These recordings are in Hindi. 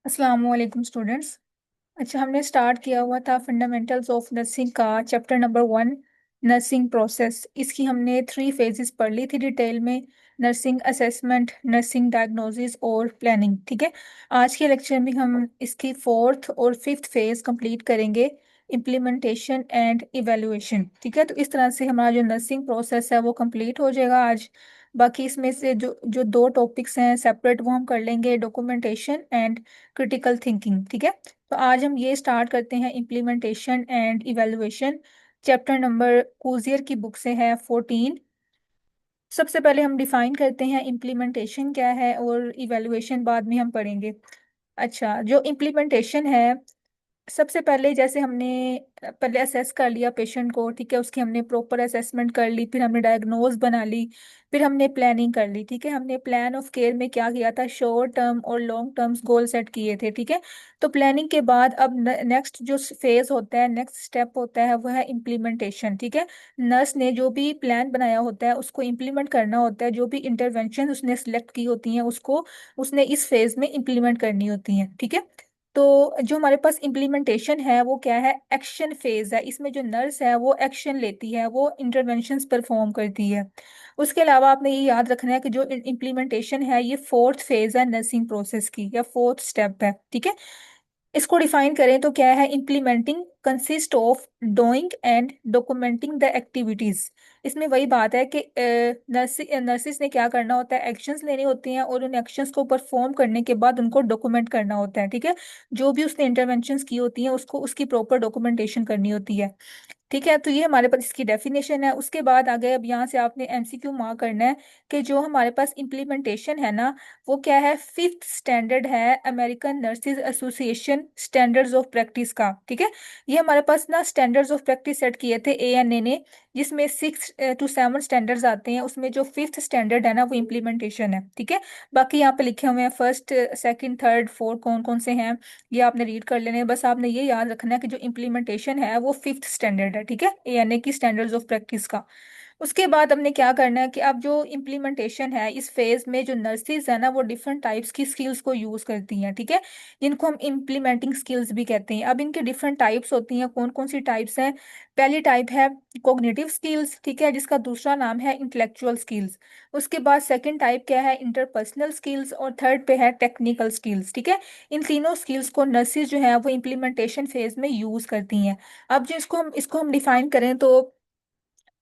अस्सलाम वालेकुम स्टूडेंट्स। अच्छा, हमने स्टार्ट किया हुआ था फंडामेंटल्स ऑफ नर्सिंग का चैप्टर नंबर 1, नर्सिंग प्रोसेस। इसकी हमने 3 फेजेस पढ़ ली थी डिटेल में। नर्सिंग असेसमेंट, नर्सिंग डायग्नोसिस और प्लानिंग। ठीक है। आज के लेक्चर में हम इसकी 4th और 5th फेज कंप्लीट करेंगे, इम्प्लीमेंटेशन एंड इवेलुएशन। ठीक है, तो इस तरह से हमारा जो नर्सिंग प्रोसेस है वो कंप्लीट हो जाएगा आज। बाकी इसमें से जो जो दो टॉपिक्स हैं सेपरेट, वो हम कर लेंगे, डॉक्यूमेंटेशन एंड क्रिटिकल थिंकिंग। ठीक है। तो आज हम ये स्टार्ट करते हैं, implementation and evaluation. Chapter number Kozier की बुक से है 14। सबसे पहले हम डिफाइन करते हैं इम्प्लीमेंटेशन क्या है, और इवेलुएशन बाद में हम पढ़ेंगे। अच्छा, जो इम्प्लीमेंटेशन है, सबसे पहले जैसे हमने पहले असेस कर लिया पेशेंट को। ठीक है, उसकी हमने प्रॉपर असेसमेंट कर ली, फिर हमने डायग्नोज बना ली, फिर हमने प्लानिंग कर ली। ठीक है, हमने प्लान ऑफ केयर में क्या किया था, शॉर्ट टर्म और लॉन्ग टर्म्स गोल सेट किए थे। ठीक है। तो प्लानिंग के बाद अब नेक्स्ट जो फेज होता है, नेक्स्ट स्टेप होता है, वो है इम्प्लीमेंटेशन। ठीक है। नर्स ने जो भी प्लान बनाया होता है उसको इम्प्लीमेंट करना होता है, जो भी इंटरवेंशन उसने सेलेक्ट की होती हैं उसको उसने इस फेज में इम्प्लीमेंट करनी होती हैं। ठीक है। तो जो हमारे पास इम्प्लीमेंटेशन है वो क्या है, एक्शन फेज है। इसमें जो नर्स है वो एक्शन लेती है, वो इंटरवेंशंस परफॉर्म करती है। उसके अलावा आपने ये याद रखना है कि जो इम्प्लीमेंटेशन है ये 4th फेज है नर्सिंग प्रोसेस की, या 4th स्टेप है। ठीक है। इसको डिफाइन करें तो क्या है, implementing consist of doing and documenting the activities. इसमें वही बात है कि नर्सिस ने क्या करना होता है, एक्शंस लेने होती हैं, और उन एक्शंस को परफॉर्म करने के बाद उनको डॉक्यूमेंट करना होता है। ठीक है। जो भी उसने इंटरवेंशंस की होती हैं उसको उसकी प्रॉपर डॉक्यूमेंटेशन करनी होती है। ठीक है, तो ये हमारे पास इसकी डेफिनेशन है। उसके बाद आगे अब यहाँ से आपने एमसीक्यू मार्क करना है कि जो हमारे पास इम्प्लीमेंटेशन है ना, वो क्या है, 5th स्टैंडर्ड है American nurses association standards of practice का। ठीक है। ये हमारे पास ना स्टैंडर्ड्स ऑफ प्रैक्टिस सेट किए थे ANA ने, जिसमें 6 to 7 स्टैंडर्ड्स आते हैं। उसमें जो 5th स्टैंडर्ड है ना वो इम्प्लीमेंटेशन है। ठीक है। बाकी यहाँ पे लिखे हुए हैं फर्स्ट, सेकंड, थर्ड, फोर्थ कौन कौन से हैं, ये आपने रीड कर लेने हैं। बस आपने ये याद रखना है कि जो इम्प्लीमेंटेशन है वो 5th स्टैंडर्ड है। ठीक है, ANA की स्टैंडर्ड्स ऑफ प्रैक्टिस का। उसके बाद हमने क्या करना है कि अब जो इम्प्लीमेंटेशन है इस फेज में जो नर्सिस है ना वो डिफरेंट टाइप्स की स्किल्स को यूज करती हैं। ठीक है, जिनको हम इम्प्लीमेंटिंग स्किल्स भी कहते हैं। अब इनके डिफरेंट टाइप्स होती हैं, कौन कौन सी टाइप्स हैं। पहली टाइप है कोग्निटिव स्किल्स। ठीक है, जिसका दूसरा नाम है इंटेलेक्चुअल स्किल्स। उसके बाद सेकंड टाइप क्या है, इंटरपर्सनल स्किल्स, और थर्ड पे है टेक्निकल स्किल्स। ठीक है। इन तीनों स्किल्स को नर्सिस जो है वो इम्प्लीमेंटेशन फेज में यूज करती हैं। अब जो इसको हम डिफाइन करें तो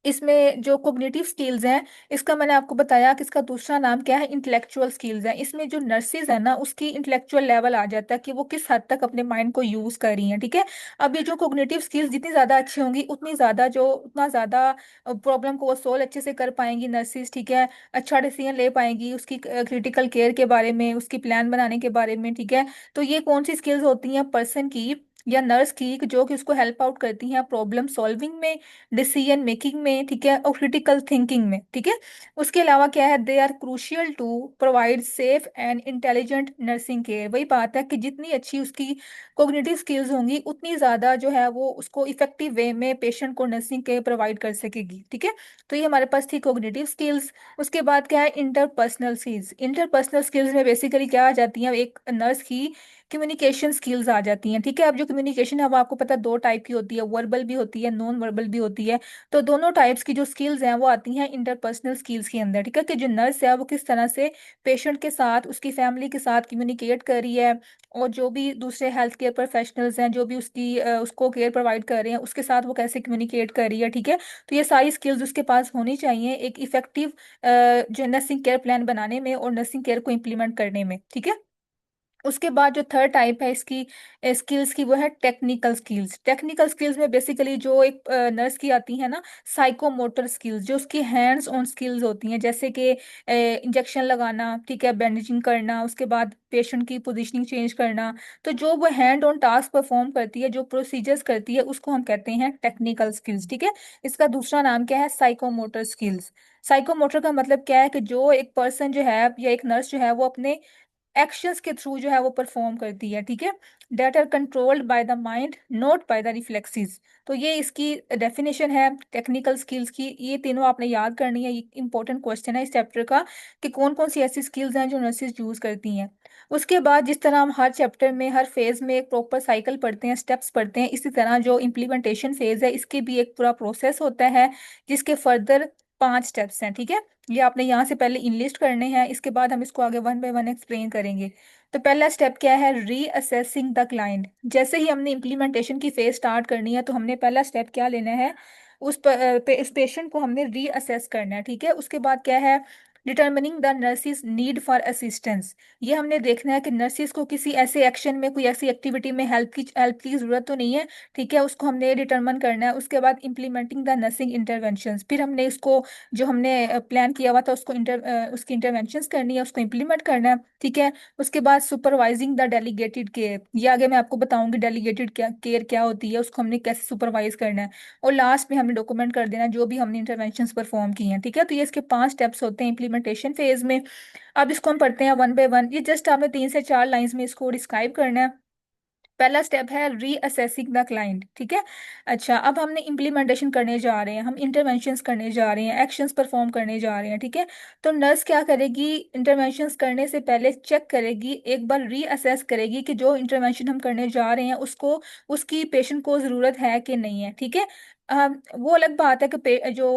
इसमें जो कोग्निटिव स्किल्स हैं, इसका मैंने आपको बताया कि इसका दूसरा नाम क्या है, इंटेलेक्चुअल स्किल्स है। इसमें जो नर्सिस है ना उसकी इंटेलेक्चुअल लेवल आ जाता है कि वो किस हद तक अपने माइंड को यूज कर रही हैं। ठीक है। अब ये जो कोग्निटिव स्किल्स जितनी ज्यादा अच्छी होंगी उतना ज्यादा प्रॉब्लम को वो सोल्व अच्छे से कर पाएंगी नर्सिस। ठीक है। अच्छा डिसीजन ले पाएंगी उसकी क्रिटिकल केयर के बारे में, उसकी प्लान बनाने के बारे में। ठीक है। तो ये कौन सी स्किल्स होती हैं पर्सन की या नर्स की, कि जो कि उसको हेल्प आउट करती हैं प्रॉब्लम सॉल्विंग में, डिसीजन मेकिंग में। ठीक है, और क्रिटिकल थिंकिंग में। ठीक है। उसके अलावा क्या है, they are crucial to provide safe and intelligent nursing care. वही बात है कि जितनी अच्छी उसकी कोग्निटिव स्किल्स होंगी उतनी ज़्यादा जो है वो उसको इफेक्टिव वे में पेशेंट को नर्सिंग केयर प्रोवाइड कर सकेगी। ठीक है। तो ये हमारे पास थी कोग्निटिव स्किल्स। उसके बाद क्या है, इंटरपर्सनल स्किल्स। इंटरपर्सनल स्किल्स में बेसिकली क्या आ जाती हैं, एक नर्स की कम्युनिकेशन स्किल्स आ जाती हैं। ठीक है। अब जो कम्युनिकेशन है वो आपको पता है 2 टाइप की होती है, वर्बल भी होती है, नॉन वर्बल भी होती है। तो दोनों टाइप्स की जो स्किल्स हैं वो आती हैं इंटरपर्सनल स्किल्स के अंदर। ठीक है, कि जो नर्स है वो किस तरह से पेशेंट के साथ, उसकी फैमिली के साथ कम्युनिकेट कर रही है, और जो भी दूसरे हेल्थ केयर प्रोफेशनल्स हैं जो भी उसको केयर प्रोवाइड कर रहे हैं उसके साथ वो कैसे कम्युनिकेट कर रही है। ठीक है। तो ये सारी स्किल्स उसके पास होनी चाहिए एक इफेक्टिव जो नर्सिंग केयर प्लान बनाने में और नर्सिंग केयर को इम्प्लीमेंट करने में। ठीक है। उसके बाद जो थर्ड टाइप है इसकी स्किल्स की, वो है टेक्निकल स्किल्स। टेक्निकल स्किल्स में बेसिकली जो एक नर्स की आती है ना, साइकोमोटर स्किल्स, जो उसकी हैंड्स ऑन स्किल्स होती हैं, जैसे कि इंजेक्शन लगाना, ठीक है, बैंडेजिंग करना, उसके बाद पेशेंट की पोजीशनिंग चेंज करना। तो जो वो हैंड ऑन टास्क परफॉर्म करती है, जो प्रोसीजर्स करती है, उसको हम कहते हैं टेक्निकल स्किल्स। ठीक है। इसका दूसरा नाम क्या है, साइकोमोटर स्किल्स। साइकोमोटर का मतलब क्या है कि जो एक पर्सन जो है या एक नर्स जो है वो अपने एक्शंस के थ्रू जो है वो परफॉर्म करती है, ठीक है। That are controlled by the mind, not by the reflexes. तो ये इसकी डेफिनेशन है टेक्निकल स्किल्स की। ये तीनों आपने याद करनी है, ये इंपॉर्टेंट क्वेश्चन है इस चैप्टर का, कि कौन कौन सी ऐसी स्किल्स हैं जो नर्सेज यूज करती हैं। उसके बाद जिस तरह हम हर चैप्टर में हर फेज में एक प्रॉपर साइकिल पढ़ते हैं, स्टेप्स पढ़ते हैं, इसी तरह जो इम्प्लीमेंटेशन फेज है इसके भी एक पूरा प्रोसेस होता है, जिसके फर्दर 5 स्टेप्स हैं, ठीक है। ये आपने यहाँ से पहले इनलिस्ट करने हैं, इसके बाद हम इसको आगे वन बाय वन एक्सप्लेन करेंगे। तो पहला स्टेप क्या है, रीअसेसिंग द क्लाइंट। जैसे ही हमने इम्प्लीमेंटेशन की फेज स्टार्ट करनी है तो हमने पहला स्टेप क्या लेना है, इस पेशेंट को हमने रीअसेस करना है, ठीक है। उसके बाद क्या है, determining the nurses need for assistance. ये हमने देखना है कि नर्सिस को किसी ऐसे एक्शन में, कोई ऐसी एक्टिविटी में हेल्प की जरूरत तो नहीं है, ठीक है, उसको हमने डिटरमन करना है। उसके बाद इम्प्लीमेंटिंग द नर्सिंग इंटरवेंशंस, फिर हमने इसको जो हमने प्लान किया हुआ था उसको उसकी इंटरवेंशंस करनी है, उसको इम्प्लीमेंट करना है, ठीक है। उसके बाद सुपरवाइजिंग द डेलीगेटेड केयर, ये आगे मैं आपको बताऊंगी डेलीगेटेड केयर क्या होती है, उसको हमने कैसे सुपरवाइज करना है। और लास्ट में हमने डॉक्यूमेंट कर देना जो भी हमने इंटरवेंशंस परफॉर्म की हैं, ठीक है। तो ये इसके 5 स्टेप्स होते हैं इम्प्लीमेंटेशन फेज में। अब इसको हम पढ़ते हैं वन बाय वन। ये जस्ट आपने 3 से 4 लाइंस में इसको डिस्क्राइब करना है। पहला स्टेप है रीअसेसिंग द क्लाइंट, ठीक है। अच्छा, अब हमने इम्प्लीमेंटेशन करने जा रहे हैं, हम इंटरवेंशंस करने जा रहे हैं, एक्शंस परफॉर्म करने जा रहे हैं, ठीक है। तो नर्स क्या करेगी, इंटरवेंशंस करने से पहले चेक करेगी, एक बार रीअसेस करेगी कि जो इंटरवेंशन हम करने जा रहे हैं उसको, उसकी पेशेंट को ज़रूरत है कि नहीं है, ठीक है। वो अलग बात है कि जो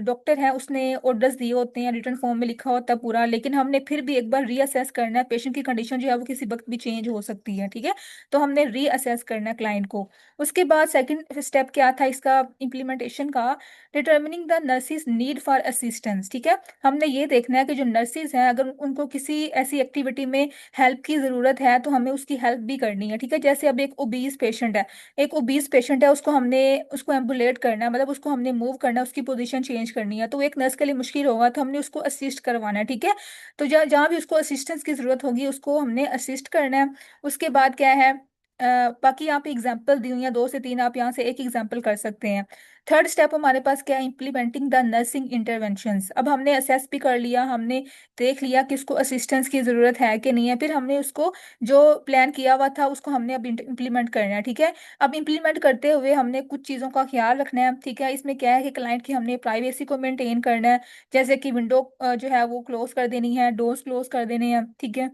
डॉक्टर है उसने ऑर्डर्स दिए होते हैं, रिटर्न फॉर्म में लिखा होता है पूरा, लेकिन हमने फिर भी एक बार रीअसेस करना है, पेशेंट की कंडीशन जो है वो किसी वक्त भी चेंज हो सकती है, ठीक है। तो हमने रीअसेस करना है क्लाइंट को। उसके बाद सेकंड स्टेप क्या था इसका इम्प्लीमेंटेशन का, determining the nurses need for assistance, ठीक है। हमने ये देखना है कि जो नर्सिस हैं अगर उनको किसी ऐसी एक्टिविटी में हेल्प की ज़रूरत है तो हमें उसकी हेल्प भी करनी है, ठीक है। जैसे अब एक ओबीज पेशेंट है, उसको हमने उसको एम्बुलेट करना है, मतलब उसको हमने मूव करना है, उसकी पोजीशन चेंज करनी है, तो एक नर्स के लिए मुश्किल होगा, तो हमने उसको असिस्ट करवाना है, ठीक है। तो जहाँ भी उसको असिस्टेंस की जरूरत होगी उसको हमने असिस्ट करना है। उसके बाद क्या है, बाकी यहाँ पे एग्जाम्पल दी हुई है 2 से 3, आप यहाँ से एक एग्जाम्पल कर सकते हैं। थर्ड स्टेप हमारे पास क्या है, इंप्लीमेंटिंग द नर्सिंग इंटरवेंशंस। अब हमने असेस भी कर लिया, हमने देख लिया कि उसको असिस्टेंस की ज़रूरत है कि नहीं है, फिर हमने उसको जो प्लान किया हुआ था उसको हमने अब इम्प्लीमेंट करना है, ठीक है। अब इम्प्लीमेंट करते हुए हमने कुछ चीज़ों का ख्याल रखना है, ठीक है। इसमें क्या है कि क्लाइंट की हमने प्राइवेसी को मेंटेन करना है, जैसे कि विंडो जो है वो क्लोज कर देनी है, डोर्स क्लोज कर देने हैं, ठीक है।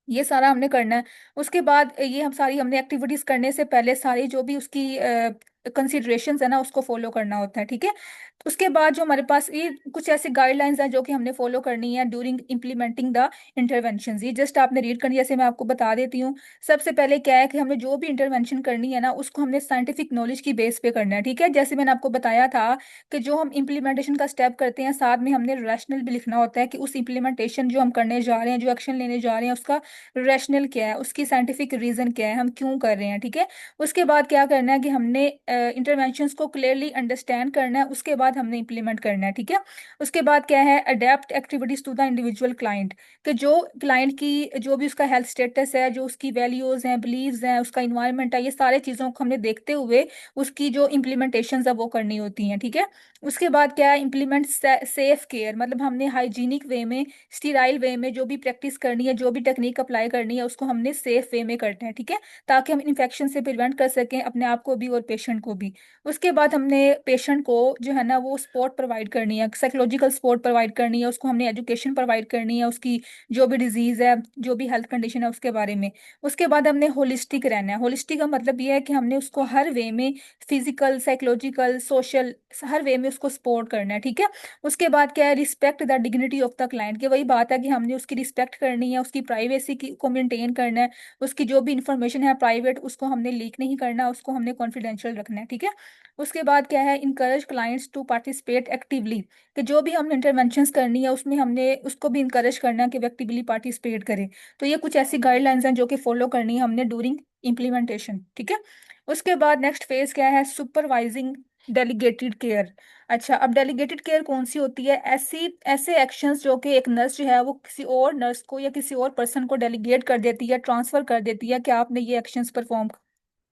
ये सारा हमने करना है। उसके बाद ये हम सारी हमने एक्टिविटीज करने से पहले सारी जो भी उसकी कंसिडरेशंस है ना उसको फॉलो करना होता है, ठीक है। उसके बाद जो हमारे पास ये कुछ ऐसे गाइडलाइंस हैं जो कि हमने फॉलो करनी है ड्यूरिंग इम्प्लीमेंटिंग द इंटरवेंशन। ये जस्ट आपने रीड करनी है, जैसे मैं आपको बता देती हूँ। सबसे पहले क्या है कि हमने जो भी इंटरवेंशन करनी है ना उसको हमने साइंटिफिक नॉलेज की बेस पे करना है, ठीक है। जैसे मैंने आपको बताया था कि जो हम इम्प्लीमेंटेशन का स्टेप करते हैं साथ में हमने रैशनल भी लिखना होता है कि उस इम्प्लीमेंटेशन जो हम करने जा रहे हैं, जो एक्शन लेने जा रहे हैं, उसका रैशनल क्या है, उसकी साइंटिफिक रीजन क्या है, हम क्यों कर रहे हैं, ठीक है। उसके बाद क्या करना है कि हमने इंटरवेंशंस को क्लियरली अंडरस्टैंड करना है, उसके बाद हमने इंप्लीमेंट करना है, ठीक है। उसके बाद क्या है, adapt activities to the individual client, कि जो क्लाइंट की जो भी उसका हेल्थ स्टेटस है, जो उसकी वैल्यूज हैं, बिलीव्स हैं, उसका इन्वायरमेंट है, ये सारे चीज़ों को हमने देखते हुए उसकी जो इम्प्लीमेंटेशन है वो करनी होती हैं, ठीक है। उसके बाद क्या है, इम्प्लीमेंट सेफ केयर, मतलब हमने हाइजीनिक वे में, स्टीराइल वे में जो भी प्रैक्टिस करनी है, जो भी टेक्निक अप्लाई करनी है उसको हमने सेफ वे में करना है, ठीक है, ताकि हम इन्फेक्शन से प्रिवेंट कर सकें अपने आप को भी और पेशेंट को भी। उसके बाद हमने पेशेंट को जो है ना वो सपोर्ट प्रोवाइड करनी है, साइकोलॉजिकल सपोर्ट प्रोवाइड करनी है, उसको हमने एजुकेशन प्रोवाइड करनी है, उसकी जो भी डिजीज है, जो भी हेल्थ कंडीशन है उसके बारे में। उसके बाद हमने होलिस्टिक रहना है। होलिस्टिक का मतलब ये है कि हमने उसको हर वे में, फिजिकल, साइकोलॉजिकल, सोशल, हर वे में उसको सपोर्ट करना है, ठीक है। उसके बाद क्या है, respect the dignity of the client, की वही बात है कि हमने उसकी रिस्पेक्ट करनी है, उसकी प्राइवेसी की को मेंटेन करना है, उसकी जो भी इंफॉर्मेशन है प्राइवेट उसको हमने लीक नहीं करना, उसको हमने कॉन्फिडेंशियल रखना है, ठीक है। उसके बाद क्या है, encourage clients to participate actively, कि जो भी हमने इंटरवेंशंस करनी है उसमें हमने उसको भी इंकरेज करना है कि वो एक्टिवली पार्टिसिपेट करे। तो ये कुछ ऐसी गाइडलाइंस हैं जो कि फॉलो करनी है हमने ड्यूरिंग इम्प्लीमेंटेशन, ठीक है। उसके बाद नेक्स्ट फेज क्या है, सुपरवाइजिंग डेलीगेटेड केयर। अच्छा, अब डेलीगेटेड केयर कौन सी होती है, ऐसी ऐसे एक्शंस जो कि एक नर्स जो है वो किसी और नर्स को या किसी और पर्सन को डेलीगेट कर देती है, ट्रांसफर कर देती है कि आपने ये एक्शंस परफॉर्म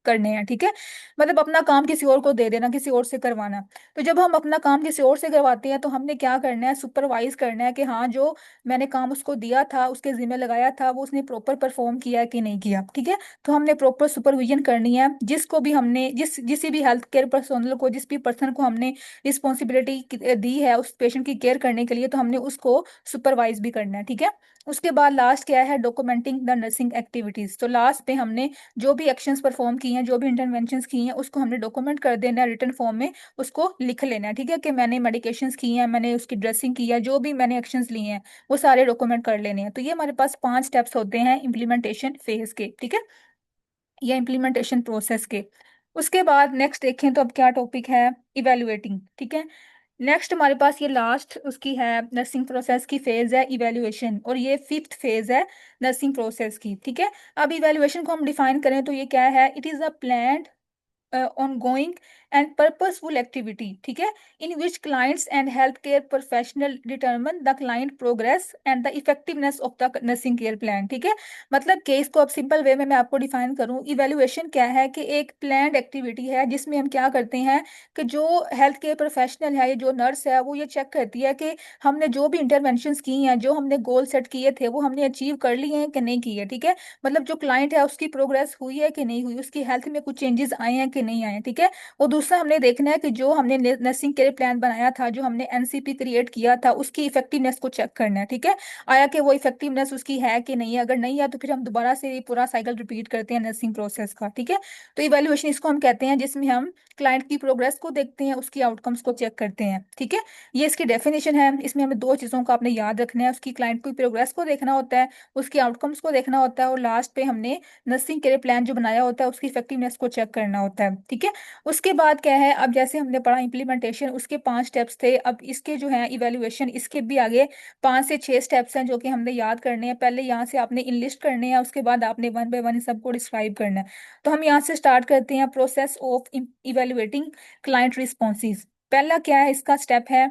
करने हैं, ठीक है। मतलब अपना काम किसी और को दे देना, किसी और से करवाना। तो जब हम अपना काम किसी और से करवाते हैं तो हमने क्या करना है, सुपरवाइज करना है कि हाँ जो मैंने काम उसको दिया था, उसके जिम्मे लगाया था, वो उसने प्रॉपर परफॉर्म किया कि नहीं किया, ठीक है। तो हमने प्रॉपर सुपरविजन करनी है। जिसको भी हमने किसी भी हेल्थ केयर पर्सनल को, जिस भी पर्सन को हमने रिस्पॉन्सिबिलिटी दी है उस पेशेंट की केयर करने के लिए, तो हमने उसको सुपरवाइज भी करना है, ठीक है। उसके बाद लास्ट क्या है, डॉक्यूमेंटिंग द नर्सिंग एक्टिविटीज। तो लास्ट पे हमने जो भी एक्शंस परफॉर्म किए हैं, जो भी इंटरवेंशंस की हैं, उसको हमने डॉक्यूमेंट कर देना है रिटन फॉर्म में, उसको लिख लेना है, ठीक है, कि मैंने मेडिकेशंस की हैं, मैंने उसकी ड्रेसिंग की है, जो भी मैंने एक्शंस लिए हैं वो सारे डॉक्यूमेंट कर लेने हैं। तो ये हमारे पास 5 स्टेप्स होते हैं इम्प्लीमेंटेशन फेज के, ठीक है, या इम्प्लीमेंटेशन प्रोसेस के। उसके बाद नेक्स्ट देखें तो अब क्या टॉपिक है, इवेलुएटिंग, ठीक है। नेक्स्ट हमारे पास ये लास्ट उसकी है नर्सिंग प्रोसेस की फेज है इवेल्युएशन, और ये 5th फेज है नर्सिंग प्रोसेस की, ठीक है। अब इवेल्युएशन को हम डिफाइन करें तो ये क्या है, it is a planned ongoing and purposeful activity, ठीक है, in which clients and healthcare professional determine the client progress and the effectiveness of the nursing care plan, ठीक है। मतलब कि इसको अब सिंपल वे में मैं आपको डिफाइन करूं, इवेल्युएशन क्या है कि एक प्लान्ड एक्टिविटी है जिसमें हम क्या करते हैं कि जो हेल्थ केयर प्रोफेशनल है, ये जो नर्स है, वो ये चेक करती है कि हमने जो भी इंटरवेंशंस की हैं, जो हमने गोल सेट किए थे, वो हमने अचीव कर लिए हैं कि नहीं किए, ठीक है। मतलब जो क्लाइंट है उसकी प्रोग्रेस हुई है कि नहीं हुई, उसकी हेल्थ में कुछ चेंजेस आए हैं कि नहीं आए, ठीक है। और दूसरा हमने देखना है कि जो हमने नर्सिंग केयर प्लान बनाया था, जो हमने एनसीपी क्रिएट किया था, उसकी इफेक्टिवनेस को चेक करना है, ठीक है। आया कि वो इफेक्टिवनेस उसकी है कि नहीं है, अगर नहीं है तो फिर हम दोबारा से ये पूरा साइकिल रिपीट करते हैं नर्सिंग प्रोसेस का, ठीक है। तो इवेल्युएशन इसको हम कहते हैं जिसमें हम क्लाइंट की प्रोग्रेस को देखते हैं, उसकी आउटकम्स को चेक करते हैं, ठीक है। ये इसकी डेफिनेशन है। इसमें हमें दो चीजों का आपने याद रखना है, उसकी क्लाइंट की प्रोग्रेस को देखना होता है, उसकी आउटकम्स को देखना होता है, और लास्ट पे हमने नर्सिंग केयर प्लान जो बनाया होता है उसकी इफेक्टिवनेस को चेक करना होता है, ठीक है। उसके बाद क्या है, अब जैसे हमने पढ़ा इम्प्लीमेंटेशन, उसके 5 स्टेप्स थे, अब इसके जो है इवेल्युएशन, इसके भी आगे 5 से 6 स्टेप्स हैं जो कि हमने याद करने हैं। पहले यहाँ से आपने इनलिस्ट करने हैं, उसके बाद आपने वन बाय वन सबको डिस्क्राइब करना है। तो हम यहाँ से स्टार्ट करते हैं, process of evaluating client responses. पहला क्या है, इसका स्टेप है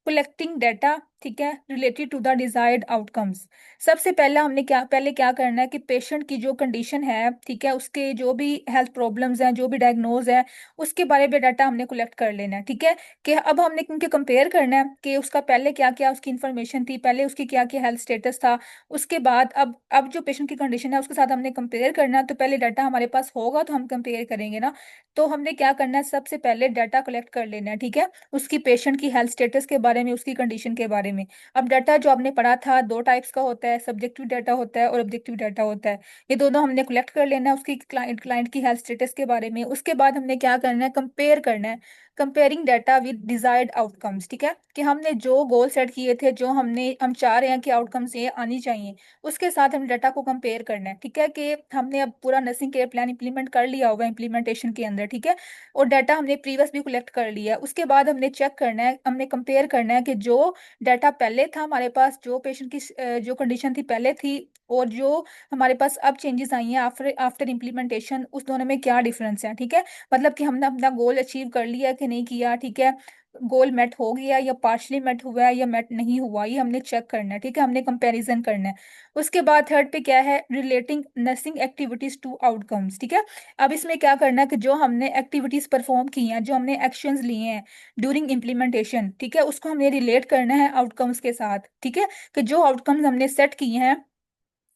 कलेक्टिंग डाटा, ठीक है, related to the desired outcomes. सबसे पहला हमने पहले क्या करना है कि पेशेंट की जो कंडीशन है, ठीक है, उसके जो भी हेल्थ प्रॉब्लम्स हैं, जो भी डायग्नोज है, उसके बारे में डाटा हमने कलेक्ट कर लेना है, ठीक है। कि अब हमने क्योंकि कंपेयर करना है कि उसका पहले क्या क्या उसकी इन्फॉर्मेशन थी, पहले उसकी क्या क्या हेल्थ स्टेटस था, उसके बाद अब जो पेशेंट की कंडीशन है उसके साथ हमने कंपेयर करना है। तो पहले डाटा हमारे पास होगा तो हम कंपेयर करेंगे ना। तो हमने क्या करना है, सबसे पहले डाटा कलेक्ट कर लेना है, ठीक है, उसकी पेशेंट की हेल्थ स्टेटस के बारे में, उसकी कंडीशन के बारे में। अब डाटा जो आपने पढ़ा था, दो टाइप्स का होता है, सब्जेक्टिव डाटा होता है और ऑब्जेक्टिव डाटा होता है। ये दोनों हमने कलेक्ट कर लेना है उसकी क्लाइंट की हेल्थ स्टेटस के बारे में। उसके बाद हमने क्या करना है, कंपेयर करना है, comparing data with desired outcomes, ठीक है, कि हमने जो गोल सेट किए थे, जो हम चाह रहे हैं कि आउटकम्स ये आनी चाहिए, उसके साथ हम डाटा को कंपेयर करना है, ठीक है। कि हमने अब पूरा नर्सिंग केयर प्लान इंप्लीमेंट कर लिया होगा इम्प्लीमेंटेशन के अंदर, ठीक है, और डाटा हमने प्रीवियस भी कलेक्ट कर लिया है। उसके बाद हमने चेक करना है, हमने कंपेयर करना है कि जो डाटा पहले था हमारे पास, जो पेशेंट की जो कंडीशन थी पहले थी, और जो हमारे पास अब चेंजेस आई हैं आफ्टर आफ्टर इम्प्लीमेंटेशन, उस दोनों में क्या डिफरेंस है, ठीक है। मतलब कि हमने अपना गोल अचीव कर लिया कि नहीं किया, ठीक है, गोल मेट हो गया या पार्शली मेट हुआ है या मेट नहीं हुआ, ये हमने चेक करना है, ठीक है, हमने कंपैरिजन करना है। उसके बाद थर्ड पे क्या है, relating nursing activities to outcomes, ठीक है। अब इसमें क्या करना है कि जो हमने एक्टिविटीज परफॉर्म की हैं, जो हमने एक्शंस लिए हैं ड्यूरिंग इम्प्लीमेंटेशन, ठीक है, उसको हमने रिलेट करना है आउटकम्स के साथ, ठीक है, कि जो आउटकम्स हमने सेट किए हैं,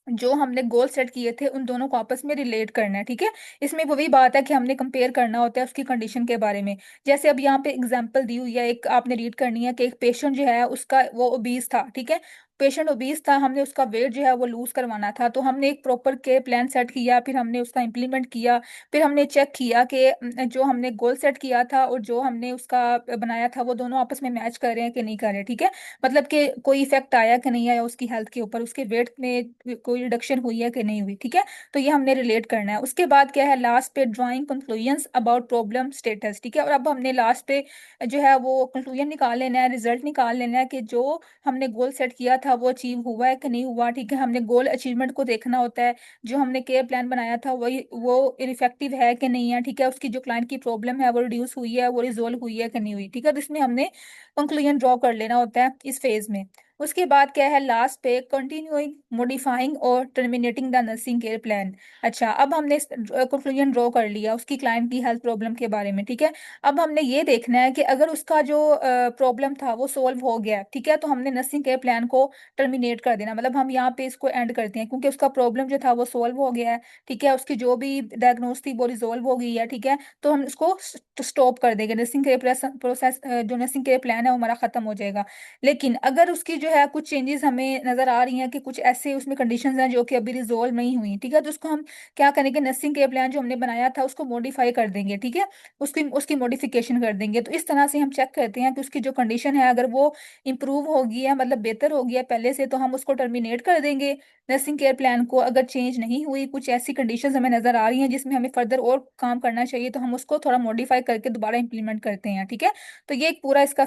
जो हमने गोल सेट किए थे, उन दोनों को आपस में रिलेट करना है, ठीक है। इसमें वही बात है कि हमने कंपेयर करना होता है उसकी कंडीशन के बारे में। जैसे अब यहाँ पे एग्जांपल दी हुई है, एक आपने रीड करनी है कि एक पेशेंट जो है उसका वो ओबीज था, ठीक है, पेशेंट ओबीज था, हमने उसका वेट जो है वो लूज करवाना था। तो हमने एक प्रॉपर केयर प्लान सेट किया, फिर हमने उसका इम्प्लीमेंट किया, फिर हमने चेक किया कि जो हमने गोल सेट किया था और जो हमने उसका बनाया था, वो दोनों आपस में मैच कर रहे हैं कि नहीं कर रहे, ठीक है। मतलब कि कोई इफेक्ट आया कि नहीं आया उसकी हेल्थ के ऊपर, उसके वेट में कोई रिडक्शन हुई है कि नहीं हुई, ठीक है। तो ये हमने रिलेट करना है। उसके बाद क्या है, लास्ट पे drawing conclusions about problem status, ठीक है। और अब हमने लास्ट पे जो है वो कंक्लूजन निकाल लेना है, रिजल्ट निकाल लेना है कि जो हमने गोल सेट किया था वो अचीव हुआ है कि नहीं हुआ, ठीक है। हमने गोल अचीवमेंट को देखना होता है, जो हमने केयर प्लान बनाया था वही वो इफेक्टिव है कि नहीं है, ठीक है, उसकी जो क्लाइंट की प्रॉब्लम है वो रिड्यूस हुई है, वो रिजोल्व हुई है कि नहीं हुई, ठीक है। तो इसमें हमने कंक्लूजन ड्रॉ कर लेना होता है इस फेज में। उसके बाद क्या है लास्ट पे, कंटिन्यूइंग, मॉडिफाइंग और terminating the nursing care plan. अच्छा, अब हमने कंक्लूजन ड्रॉ कर लिया उसकी क्लाइंट की हेल्थ प्रॉब्लम के बारे में, ठीक है। अब हमने ये देखना है कि अगर उसका जो प्रॉब्लम था वो सोल्व हो गया, ठीक है, तो हमने नर्सिंग केयर प्लान को टर्मिनेट कर देना, मतलब हम यहाँ पे इसको एंड करते हैं क्योंकि उसका प्रॉब्लम जो था वो सोल्व हो गया है, ठीक है, उसकी जो भी डायग्नोस थी वो रिजोल्व हो गई है, ठीक है, तो हम इसको स्टॉप कर देंगे, नर्सिंग केयर प्रोसेस, जो नर्सिंग केयर प्लान है वो हमारा खत्म हो जाएगा। लेकिन अगर उसकी जो है कुछ चेंजेस हमें नजर आ रही हैं कि कुछ ऐसे उसमें कंडीशंस हैं जो कि अभी रिजोल्व नहीं हुई, ठीक है, तो उसको हम क्या करेंगे, नर्सिंग केयर प्लान जो हमने बनाया था उसको मॉडिफाई कर देंगे, ठीक है, उसकी उसकी मॉडिफिकेशन कर देंगे। तो इस तरह से हम चेक करते हैं कि उसकी जो कंडीशन है अगर वो इम्प्रूव होगी है, मतलब बेहतर हो गया है पहले से, तो हम उसको टर्मिनेट कर देंगे नर्सिंग केयर प्लान को। अगर चेंज नहीं हुई, कुछ ऐसी कंडीशंस हमें नजर आ रही हैं जिसमें हमें फर्दर और काम करना चाहिए, तो हम उसको थोड़ा मॉडिफाई करके दोबारा इंप्लीमेंट करते हैं, ठीक है। तो ये एक पूरा इसका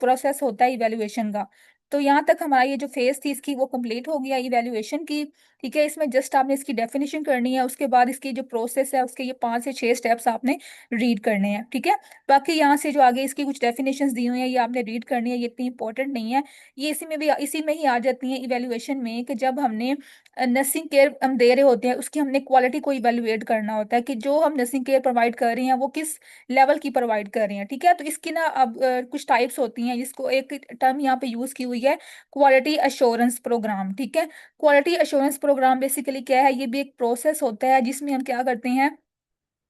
प्रोसेस होता है इवेल्युएशन का। तो यहाँ तक हमारा ये जो फेज थी इसकी वो कंप्लीट हो गया इवेल्युएशन की, ठीक है। इसमें जस्ट आपने इसकी डेफिनेशन करनी है, उसके बाद इसकी जो प्रोसेस है उसके ये 5 से 6 स्टेप्स आपने रीड करने हैं, ठीक है। बाकी यहाँ से जो आगे इसकी कुछ डेफिनेशंस दी हुई हैं ये आपने रीड करनी है, ये इतनी इंपॉर्टेंट नहीं है। ये इसी में ही आ जाती है इवेल्युएशन में, कि जब हमने नर्सिंग केयर हम दे रहे होते हैं उसकी हमने क्वालिटी को इवेल्युएट करना होता है कि जो हम नर्सिंग केयर प्रोवाइड कर रहे हैं वो किस लेवल की प्रोवाइड कर रहे हैं, ठीक है। तो इसकी ना अब कुछ टाइप्स होती हैं, जिसको एक टर्म यहाँ पे यूज की हुई है, क्वालिटी अश्योरेंस प्रोग्राम, ठीक है। क्वालिटी अश्योरेंस प्रोग्राम बेसिकली क्या है, ये भी एक प्रोसेस होता है जिसमें हम क्या करते हैं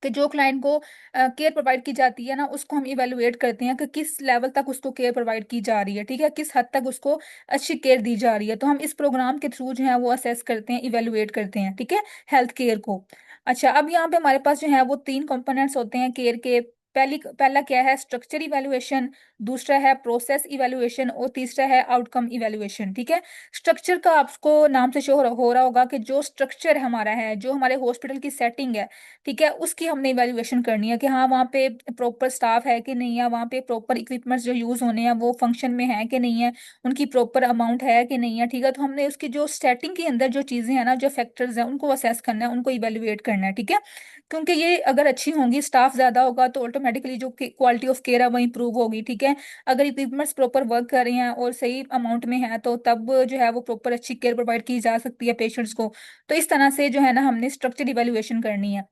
कि जो क्लाइंट को केयर प्रोवाइड की जाती है ना उसको हम इवेलुएट करते हैं कि किस लेवल तक उसको केयर प्रोवाइड की जा रही है, ठीक है, किस हद तक उसको अच्छी केयर दी जा रही है। तो हम इस प्रोग्राम के थ्रू जो है वो असेस करते हैं, इवेलुएट करते हैं, ठीक है, हेल्थ केयर को। अच्छा, अब यहाँ पे हमारे पास जो है वो 3 कंपोनेंट्स होते हैं केयर के। पहला क्या है, स्ट्रक्चर इवेलुएशन, दूसरा है प्रोसेस इवेलुएशन और तीसरा है आउटकम इवेलुएशन, ठीक है। स्ट्रक्चर का आपको नाम से शो हो रहा होगा कि जो स्ट्रक्चर हमारा है, जो हमारे हॉस्पिटल की सेटिंग है, ठीक है, उसकी हमने इवेल्युएशन करनी है कि हाँ वहाँ पे प्रॉपर स्टाफ है कि नहीं है, वहाँ पे प्रॉपर इक्विपमेंट्स जो यूज होने हैं वो फंक्शन में है कि नहीं है, उनकी प्रॉपर अमाउंट है कि नहीं है, ठीक है। तो हमने उसकी जो सेटिंग के अंदर जो चीजें हैं ना, जो फैक्टर्स हैं उनको असेस करना है, उनको इवेल्युएट करना है, ठीक है। क्योंकि ये अगर अच्छी होंगी, स्टाफ ज्यादा होगा तो ऑटोमेटिकली जो क्वालिटी ऑफ केयर है वो इंप्रूव होगी, ठीक है। अगर इक्विपमेंट्स प्रॉपर वर्क कर रहे हैं और सही अमाउंट में है तो तब जो है वो प्रॉपर अच्छी केयर प्रोवाइड की जा सकती है पेशेंट्स को। तो इस तरह से जो है ना हमने स्ट्रक्चर इवेल्युएशन करनी है।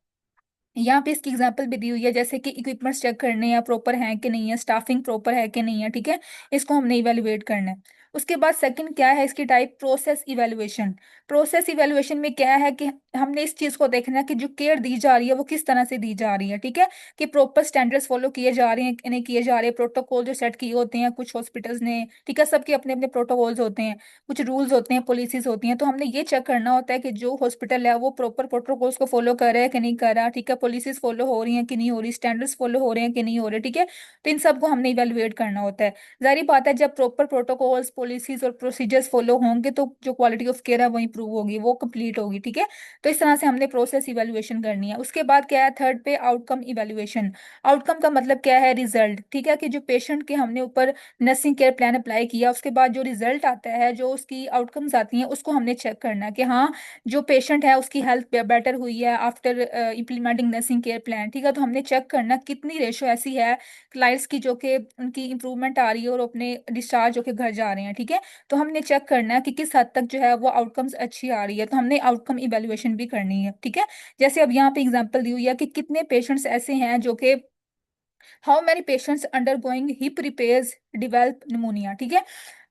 यहाँ पे इसकी एग्जांपल भी दी हुई है, जैसे कि इक्विपमेंट्स चेक करने हैं प्रॉपर हैं कि नहीं है, स्टाफिंग प्रॉपर है कि नहीं है, ठीक है, इसको हमने इवेलुएट करना है। उसके बाद सेकंड क्या है इसकी type, process evaluation. Process evaluation में क्या है कि हमने इस चीज को देखना है कि जो केयर दी जा रही है वो किस तरह से दी जा रही है, ठीक है, कि प्रॉपर स्टैंडर्ड्स फॉलो किए जा रहे हैं कि नहीं किए जा रहे, प्रोटोकॉल जो सेट किए होते हैं कुछ हॉस्पिटल्स ने, ठीक है, सबके अपने अपने प्रोटोकॉल्स होते हैं, कुछ रूल्स होते हैं, पॉलिसीज होती हैं। तो हमने ये चेक करना होता है कि जो हॉस्पिटल है वो प्रॉपर प्रोटोकॉल्स को फॉलो कर रहा है कि नहीं कर रहा, ठीक है, पॉलिसीज फॉलो हो रही हैं कि नहीं हो रही, स्टैंडर्ड्स फॉलो हो रहे हैं कि नहीं हो रहे, ठीक है। तो इन सबको हमने इवेलुएट करना होता है। जारी बात है जब प्रॉपर प्रोटोकॉल्स, पॉलिसीज और प्रोसीजर्स फॉलो होंगे तो जो क्वालिटी ऑफ केयर है वो इंप्रूव होगी, वो कंप्लीट होगी, ठीक है। तो इस तरह से हमने प्रोसेस इवेलुएशन करनी है। उसके बाद क्या है थर्ड पे, आउटकम इवेलुएशन। आउटकम का मतलब क्या है, रिजल्ट, ठीक है, कि जो पेशेंट के हमने ऊपर नर्सिंग केयर प्लान अप्लाई किया उसके बाद जो रिजल्ट आता है, जो उसकी आउटकम्स आती हैं उसको हमने चेक करना है कि हाँ जो पेशेंट है उसकी हेल्थ बेटर हुई है after implementing nursing care plan, ठीक है। तो हमने चेक करना कितनी रेशो ऐसी है क्लाइंट्स की जो कि उनकी इंप्रूवमेंट आ रही है और अपने डिस्चार्ज होकर घर जा रहे हैं, ठीक है। तो हमने चेक करना है कि किस हद तक जो है वो आउटकम्स अच्छी आ रही है, तो हमने आउटकम इवेल्युएशन भी करनी है, ठीक है। जैसे अब यहाँ पे एग्जांपल दी हुई है कि कितने पेशेंट्स ऐसे हैं जो कि how many patients under going hip repairs develop pneumonia, ठीक है।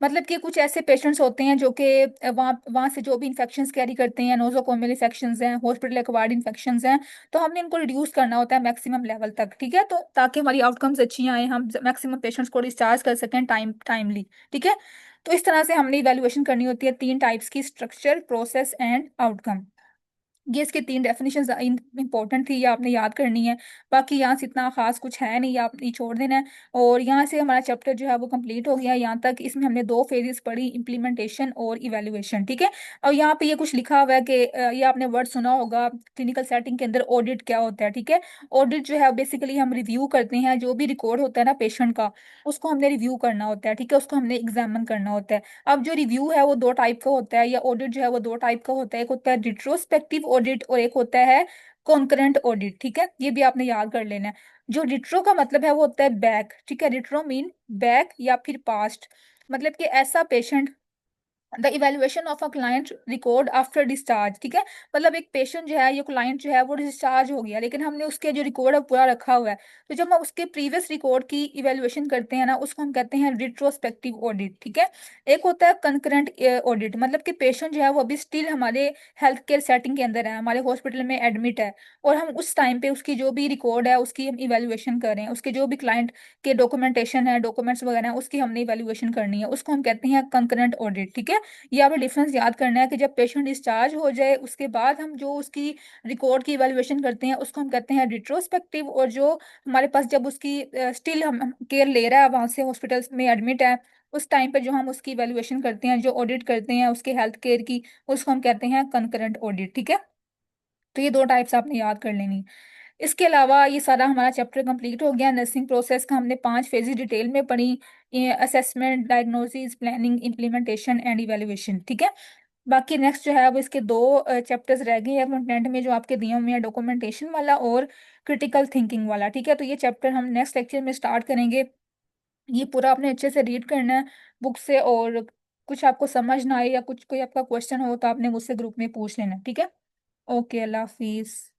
मतलब कि कुछ ऐसे पेशेंट्स होते हैं जो कि वहाँ वहाँ से जो भी इन्फेक्शंस कैरी करते हैं, नोजोकोमियल इन्फेक्शंस हैं, हॉस्पिटल एक्वायर्ड इन्फेक्शंस हैं, तो हमने इनको रिड्यूस करना होता है मैक्सिमम लेवल तक, ठीक है, तो ताकि हमारी आउटकम्स अच्छी आए, हम मैक्सिमम पेशेंट्स को डिस्चार्ज कर सकें टाइमली, ठीक है। तो इस तरह से हमने इवेल्युएशन करनी होती है 3 टाइप्स की, स्ट्रक्चर, प्रोसेस एंड आउटकम। ये इसके 3 डेफिनेशन इंपॉर्टेंट थी, ये आपने याद करनी है। बाकी यहाँ से इतना खास कुछ है नहीं, आप ये छोड़ देना है। और यहाँ से हमारा चैप्टर जो है वो कंप्लीट हो गया यहाँ तक। इसमें हमने 2 फेजेस पढ़ी, इम्प्लीमेंटेशन और इवेल्युएशन, ठीक है। और यहाँ पे ये कुछ लिखा हुआ है कि ये आपने वर्ड सुना होगा क्लिनिकल सेटिंग के अंदर, ऑडिट क्या होता है, ठीक है। ऑडिट जो है बेसिकली हम रिव्यू करते हैं, जो भी रिकॉर्ड होता है ना पेशेंट का उसको हमने रिव्यू करना होता है, ठीक है, उसको हमने एग्जामिन करना होता है। अब जो रिव्यू है वो 2 टाइप का होता है, या ऑडिट जो है वो 2 टाइप का होता है, एक होता है रिट्रोस्पेक्टिव ऑडिट और एक होता है कॉन्करेंट ऑडिट, ठीक है, ये भी आपने याद कर लेना है। जो रिट्रो का मतलब है वो होता है बैक, ठीक है, रिट्रो मीन बैक या फिर पास्ट। मतलब कि ऐसा patient the evaluation of a client record after discharge, ठीक है। मतलब एक पेशेंट जो है, ये क्लाइंट जो है वो डिस्चार्ज हो गया, लेकिन हमने उसके जो रिकॉर्ड है पूरा रखा हुआ है। तो जब हम उसके प्रीवियस रिकॉर्ड की इवेल्युएशन करते हैं ना, उसको हम कहते हैं रिट्रोस्पेक्टिव ऑडिट, ठीक है। एक होता है कंकरेंट ऑडिट, मतलब कि पेशेंट जो है वो अभी स्टिल हमारे हेल्थ केयर सेटिंग के अंदर है, हमारे हॉस्पिटल में एडमिट है, और हम उस टाइम पे उसकी जो भी रिकॉर्ड है उसकी हम इवेल्युएशन कर रहे हैं, उसके जो भी क्लाइंट के डॉक्यूमेंटेशन है, डॉक्यूमेंट्स वगैरह है, उसकी हमने इवेल्युएशन करनी है, उसको हम कहते हैं कंकरेंट ऑडिट, ठीक है। ये आपको डिफरेंस याद करना है कि जब पेशेंट डिस्चार्ज हो जाए उसके बाद हम जो उसकी रिकॉर्ड की इवैल्यूएशन करते हैं उसको हम कहते हैं रिट्रोस्पेक्टिव, और जो हमारे पास जब उसकी स्टिल हम केयर ले रहा है, वहां से हॉस्पिटल में एडमिट है, उस टाइम पे जो हम उसकी इवैल्यूएशन करते हैं, जो ऑडिट करते हैं उसके हेल्थ केयर की, उसको हम कहते हैं कंकरेंट ऑडिट, ठीक है। तो ये दो टाइप्स आपने याद कर लेनी। इसके अलावा ये सारा हमारा चैप्टर कंप्लीट हो गया। नर्सिंग प्रोसेस का हमने 5 फेजेस डिटेल में पढ़ी, assessment, diagnosis, planning, implementation and evaluation, ठीक है। बाकी नेक्स्ट जो है अब इसके दो चैप्टर्स रह गए हैं कंटेंट में, जो आपके दिए हुए हैं, डॉक्यूमेंटेशन वाला और क्रिटिकल थिंकिंग वाला, ठीक है। तो ये चैप्टर हम नेक्स्ट लेक्चर में स्टार्ट करेंगे। ये पूरा आपने अच्छे से रीड करना है बुक से, और कुछ आपको समझ ना आए या कुछ कोई आपका क्वेश्चन हो तो आपने मुझसे ग्रुप में पूछ लेना, ठीक है। ओके, अल्लाह हाफिज।